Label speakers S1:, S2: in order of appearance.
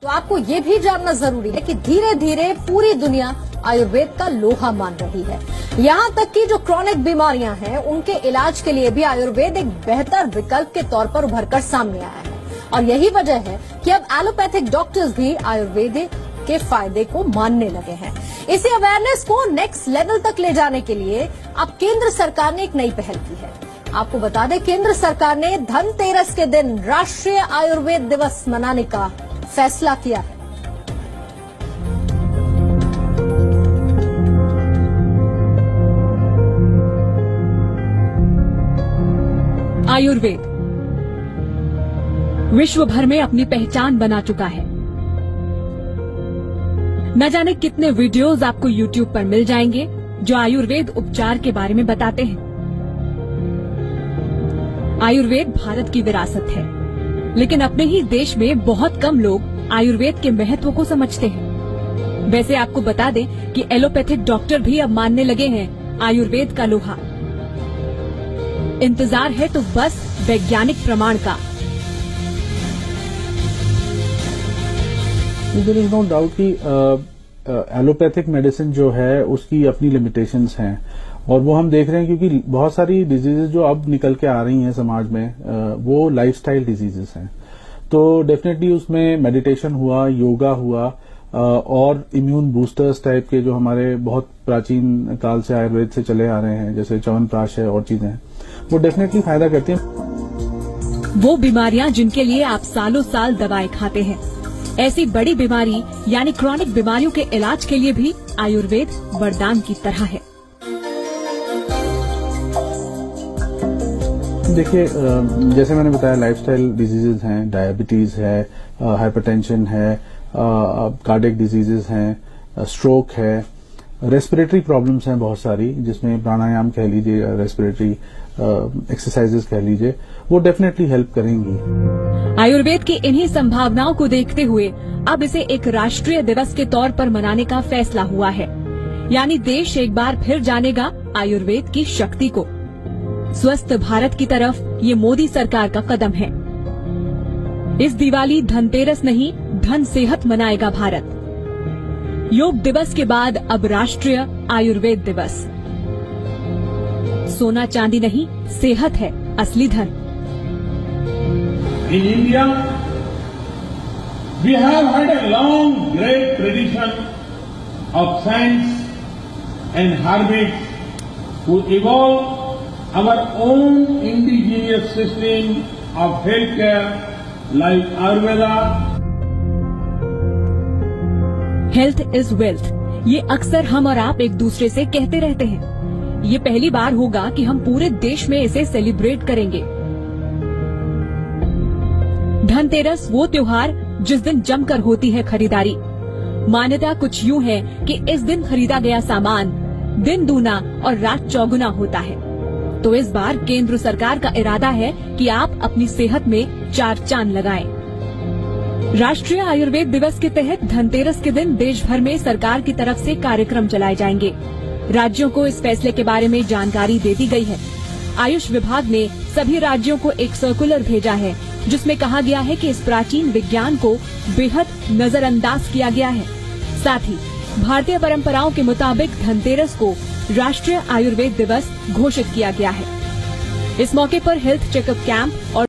S1: तो आपको ये भी जानना जरूरी है कि धीरे धीरे पूरी दुनिया आयुर्वेद का लोहा मान रही है। यहाँ तक कि जो क्रॉनिक बीमारियां हैं उनके इलाज के लिए भी आयुर्वेद एक बेहतर विकल्प के तौर पर उभरकर सामने आया है। और यही वजह है कि अब एलोपैथिक डॉक्टर्स भी आयुर्वेद के फायदे को मानने लगे हैं। इसी अवेयरनेस को नेक्स्ट लेवल तक ले जाने के लिए अब केंद्र सरकार ने एक नई पहल की है। आपको बता दें, केंद्र सरकार ने धनतेरस के दिन राष्ट्रीय आयुर्वेद दिवस मनाने का फैसला किया है।
S2: आयुर्वेद विश्व भर में अपनी पहचान बना चुका है। न जाने कितने वीडियोस आपको YouTube पर मिल जाएंगे जो आयुर्वेद उपचार के बारे में बताते हैं। आयुर्वेद भारत की विरासत है, लेकिन अपने ही देश में बहुत कम लोग आयुर्वेद के महत्व को समझते हैं। वैसे आपको बता दें कि एलोपैथिक डॉक्टर भी अब मानने लगे हैं आयुर्वेद का लोहा। इंतजार है तो बस वैज्ञानिक प्रमाण का।
S3: देयर इज नो डाउट कि एलोपैथिक मेडिसिन जो है उसकी अपनी लिमिटेशंस हैं, और वो हम देख रहे हैं क्योंकि बहुत सारी डिजीजेज जो अब निकल के आ रही हैं समाज में वो लाइफस्टाइल डिजीजेस हैं। तो डेफिनेटली उसमें मेडिटेशन हुआ, योगा हुआ, और इम्यून बूस्टर्स टाइप के जो हमारे बहुत प्राचीन काल से आयुर्वेद से चले आ रहे हैं, जैसे च्यवनप्राश है और चीजें हैं, वो डेफिनेटली फायदा करती हैं।
S2: वो बीमारियां जिनके लिए आप सालों साल दवाएं खाते हैं, ऐसी बड़ी बीमारी यानी क्रॉनिक बीमारियों के इलाज के लिए भी आयुर्वेद वरदान की तरह है।
S3: देखिए, जैसे मैंने बताया, लाइफस्टाइल डिजीजेज हैं, डायबिटीज है, हाइपरटेंशन है, कार्डियक डिजीजेस हैं, स्ट्रोक है, रेस्पिरेटरी प्रॉब्लम्स हैं बहुत सारी, जिसमें प्राणायाम कह लीजिए, रेस्पिरेटरी एक्सरसाइजेज कह लीजिए, वो डेफिनेटली हेल्प करेंगी।
S2: आयुर्वेद की इन्हीं संभावनाओं को देखते हुए अब इसे एक राष्ट्रीय दिवस के तौर पर मनाने का फैसला हुआ है। यानी देश एक बार फिर जानेगा आयुर्वेद की शक्ति को। स्वस्थ भारत की तरफ ये मोदी सरकार का कदम है। इस दिवाली धनतेरस नहीं, धन सेहत मनाएगा भारत। योग दिवस के बाद अब राष्ट्रीय आयुर्वेद दिवस। सोना चांदी नहीं, सेहत है असली धन।
S4: In India, we have had a long, great tradition of science and herbage to evolve our own indigenous system of healthcare like Ayurveda.
S2: Health is wealth, ये अक्सर हम और आप एक दूसरे से कहते रहते हैं। ये पहली बार होगा कि हम पूरे देश में इसे सेलिब्रेट करेंगे। धनतेरस वो त्योहार जिस दिन जमकर होती है खरीदारी। मान्यता कुछ यूं है कि इस दिन खरीदा गया सामान दिन दूना और रात चौगुना होता है। तो इस बार केंद्र सरकार का इरादा है कि आप अपनी सेहत में 4 चांद लगाएं। राष्ट्रीय आयुर्वेद दिवस के तहत धनतेरस के दिन देश भर में सरकार की तरफ से कार्यक्रम चलाए जाएंगे। राज्यों को इस फैसले के बारे में जानकारी दे दी गई है। आयुष विभाग ने सभी राज्यों को एक सर्कुलर भेजा है, जिसमें कहा गया है कि इस प्राचीन विज्ञान को बेहद नजरअंदाज किया गया है। साथ ही भारतीय परंपराओं के मुताबिक धनतेरस को राष्ट्रीय आयुर्वेद दिवस घोषित किया गया है। इस मौके पर हेल्थ चेकअप कैंप और